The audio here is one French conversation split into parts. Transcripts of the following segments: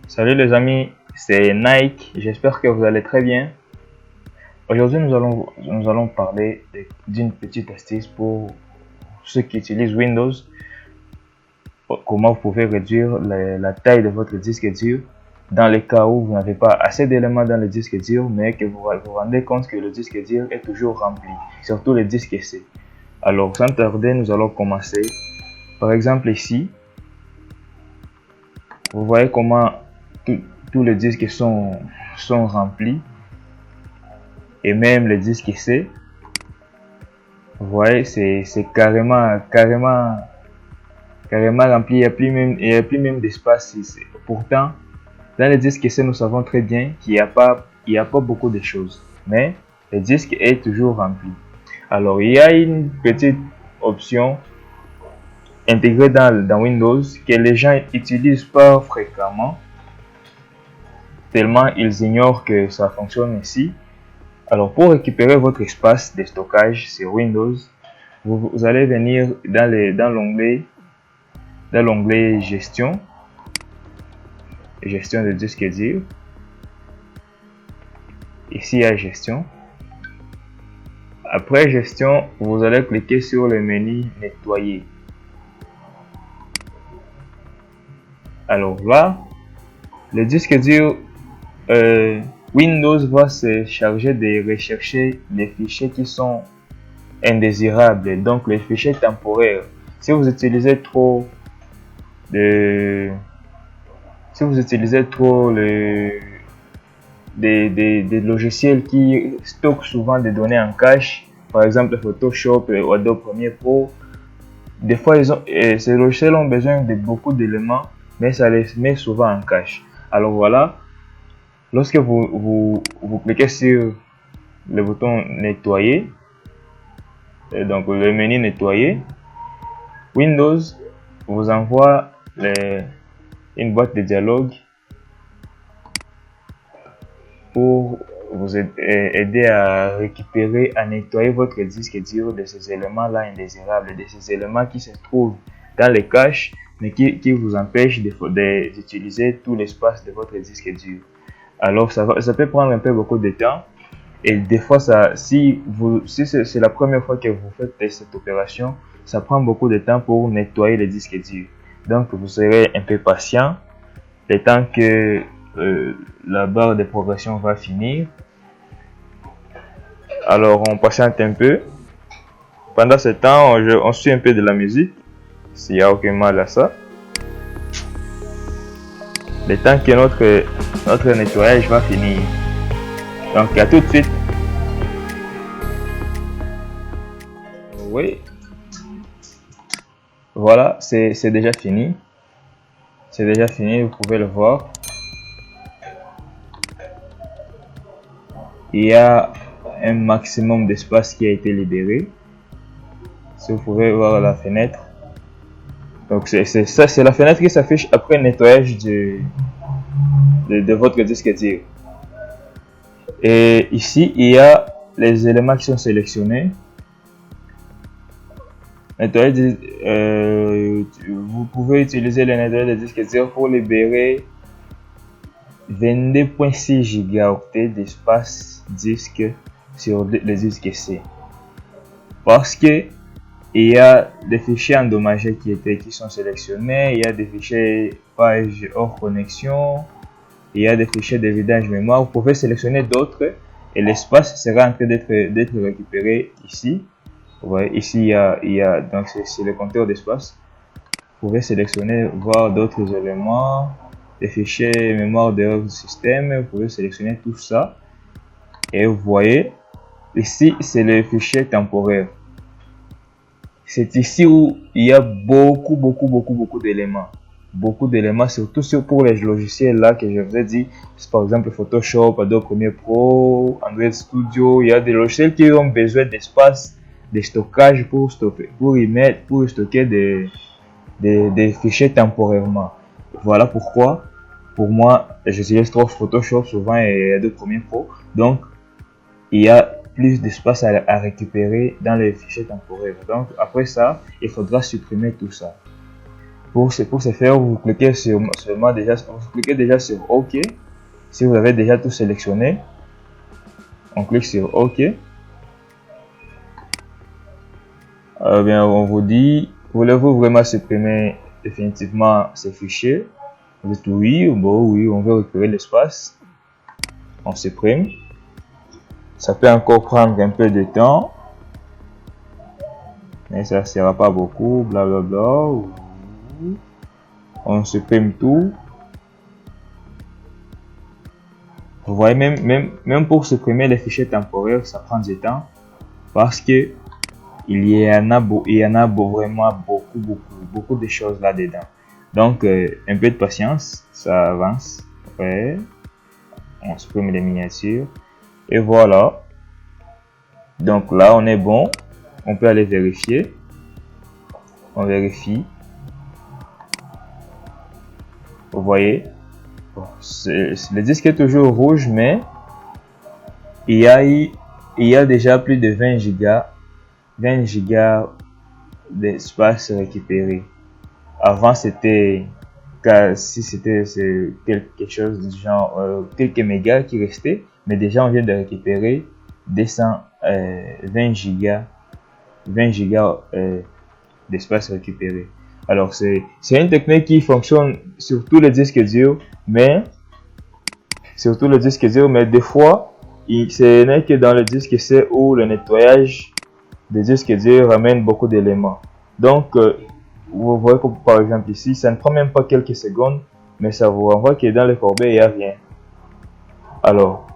Salut les amis, c'est Nike, j'espère que vous allez très bien. Aujourd'hui nous allons parler d'une petite astuce pour ceux qui utilisent Windows. Comment vous pouvez réduire la taille de votre disque dur dans les cas où vous n'avez pas assez d'éléments dans le disque dur, mais que vous vous rendez compte que le disque dur est toujours rempli, surtout les disques C. Alors sans tarder, nous allons commencer. Par exemple ici, vous voyez comment tous les disques sont remplis, et même les disques C. Vous voyez, c'est carrément rempli. Il n'y a plus même d'espace ici. Pourtant, dans les disques C, nous savons très bien qu'il n'y a pas beaucoup de choses, mais le disque est toujours rempli. Alors, il y a une petite option intégrée dans Windows que les gens n'utilisent pas fréquemment, tellement ils ignorent que ça fonctionne ici. Alors, pour récupérer votre espace de stockage sur Windows, vous allez venir dans l'onglet gestion de disque dur. Ici, il y a gestion. Après gestion, vous allez cliquer sur le menu nettoyer. Alors là, le disque dur Windows va se charger de rechercher les fichiers qui sont indésirables, donc les fichiers temporaires. Si vous utilisez trop des logiciels qui stockent souvent des données en cache, par exemple Photoshop ou Adobe Premiere Pro, des fois ces logiciels ont besoin de beaucoup d'éléments, mais ça les met souvent en cache. Alors voilà, lorsque vous cliquez sur le bouton nettoyer, et donc le menu nettoyer, Windows vous envoie une boîte de dialogue pour vous aider à récupérer, à nettoyer votre disque dur de ces éléments-là indésirables, de ces éléments qui se trouvent dans les caches, mais qui vous empêchent d'utiliser tout l'espace de votre disque dur. Alors ça peut prendre un peu beaucoup de temps, et des fois si c'est la première fois que vous faites cette opération, ça prend beaucoup de temps pour nettoyer le disque dur. Donc vous serez un peu patient le temps que la barre de progression va finir. Alors on patiente un peu. Pendant ce temps, on suit un peu de la musique, s'il n'y a aucun mal à ça. Le temps que notre nettoyage va finir. Donc à tout de suite. Oui. Voilà, c'est déjà fini. C'est déjà fini, vous pouvez le voir. Il y a un maximum d'espace qui a été libéré. Si vous pouvez voir la fenêtre. Donc c'est la fenêtre qui s'affiche après le nettoyage de votre disque dur. Et ici, il y a les éléments qui sont sélectionnés. Vous pouvez utiliser le nettoyage de disque dur pour libérer 22.6 Go d'espace disque sur les disques C. Parce que il y a des fichiers endommagés qui sont sélectionnés, il y a des fichiers pages hors connexion, il y a des fichiers de vidage mémoire. Vous pouvez sélectionner d'autres et l'espace sera en train d'être récupéré ici. Vous voyez, ici il y a donc c'est le compteur d'espace. Vous pouvez sélectionner, voir d'autres éléments, des fichiers mémoire de votre système. Vous pouvez sélectionner tout ça et vous voyez ici c'est le fichier temporaire. C'est ici où il y a beaucoup d'éléments. Beaucoup d'éléments, surtout pour les logiciels là que je vous ai dit. Par exemple Photoshop, Adobe Premiere Pro, Android Studio. Il y a des logiciels qui ont besoin d'espace de stockage pour stocker des fichiers temporairement. Voilà pourquoi, pour moi, j'utilise trop Photoshop souvent et Adobe Premiere Pro. Donc, il y a plus d'espace à récupérer dans les fichiers temporaires. Donc après ça, il faudra supprimer tout ça. Pour ce faire, vous cliquez déjà sur OK. Si vous avez déjà tout sélectionné, on clique sur OK. Bien, on vous dit, voulez-vous vraiment supprimer définitivement ces fichiers? Vous dites oui, oui, on veut récupérer l'espace. On supprime. Ça peut encore prendre un peu de temps, mais ça ne sera pas beaucoup, blablabla. On supprime tout. Vous voyez, même pour supprimer les fichiers temporaires, ça prend du temps parce que il y en a vraiment beaucoup de choses là-dedans. Donc, un peu de patience, ça avance. Après, on supprime les miniatures. Et voilà. Donc là, on est bon. On peut aller vérifier. On vérifie. Vous voyez, le disque est toujours rouge, mais il y a déjà plus de 20 gigas d'espace récupéré. Avant, c'était quelque chose du genre quelques mégas qui restaient, mais déjà on vient de récupérer 20 gigas d'espace récupéré. Alors c'est une technique qui fonctionne sur tous les disques durs, mais des fois ce n'est que dans le disque C où le nettoyage des disques durs ramène beaucoup d'éléments. Donc vous voyez que par exemple ici, ça ne prend même pas quelques secondes, mais ça vous renvoie que dans le corbeille il n'y a rien. Alors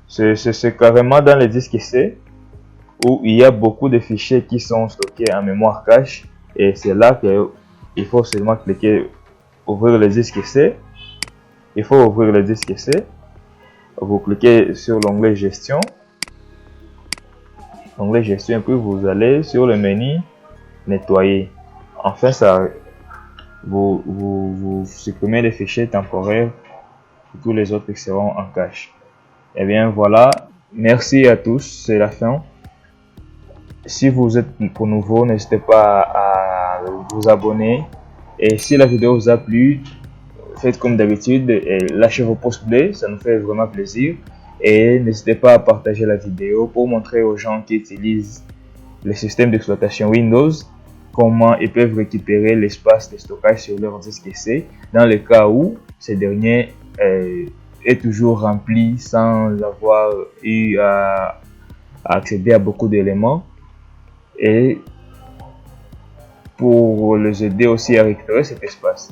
c'est carrément dans le disque C où il y a beaucoup de fichiers qui sont stockés en mémoire cache, et c'est là qu'il faut seulement cliquer ouvrir le disque C. Il faut ouvrir le disque C. Vous cliquez sur l'onglet gestion. L'onglet gestion, puis vous allez sur le menu nettoyer. Enfin, ça, vous supprimez les fichiers temporaires et tous les autres qui seront en cache. Et bien voilà, merci à tous, c'est la fin. Si vous êtes pour nouveau, n'hésitez pas à vous abonner. Et si la vidéo vous a plu, faites comme d'habitude, lâchez vos pouces bleus, ça nous fait vraiment plaisir. Et n'hésitez pas à partager la vidéo pour montrer aux gens qui utilisent le système d'exploitation Windows comment ils peuvent récupérer l'espace de stockage sur leur disque C dans le cas où ce dernier est toujours rempli sans avoir eu à accéder à beaucoup d'éléments, et pour les aider aussi à récupérer cet espace.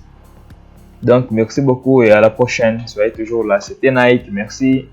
Donc merci beaucoup et à la prochaine, soyez toujours là. C'était Nike, merci.